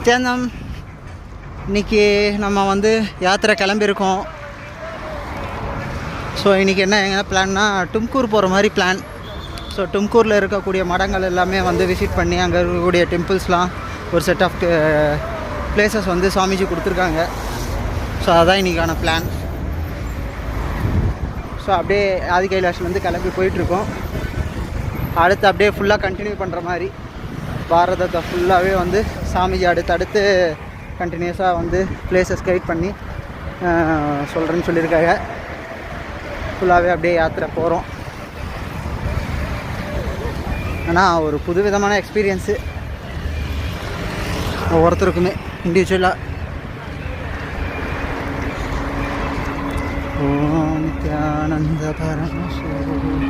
நித்யானந்தம் இன்றைக்கி நம்ம வந்து யாத்திரை கிளம்பியிருக்கோம். ஸோ இன்றைக்கி என்ன பிளான்னா டும்கூர் போகிற மாதிரி பிளான். ஸோ டும்கூரில் இருக்கக்கூடிய மடங்கள் எல்லாமே வந்து விசிட் பண்ணி அங்கே இருக்கக்கூடிய டெம்பிள்ஸ்லாம் ஒரு செட் ஆஃப் பிளேசஸ் வந்து சாமிஜி கொடுத்துருக்காங்க. ஸோ அதுதான் இன்றைக்கான பிளான். ஸோ அப்படியே ஆதி கைலாஷ்லேருந்து கிளம்பி போயிட்டுருக்கோம். அடுத்து அப்படியே ஃபுல்லாக கண்டினியூ பண்ணுற மாதிரி பாரதத்தை ஃபுல்லாகவே வந்து சாமிஜி அடுத்தடுத்து கண்டினியூஸாக வந்து பிளேசஸ் கைட் பண்ணி சொல்கிறேன்னு சொல்லியிருக்காங்க. ஃபுல்லாகவே அப்படியே யாத்திரை போகிறோம். ஆனால் ஒரு புது விதமான எக்ஸ்பீரியன்ஸு ஒவ்வொருத்தருக்குமே இண்டிவிஜுவலாக. ஓம் நித்யானந்த பரமசிவோஹம்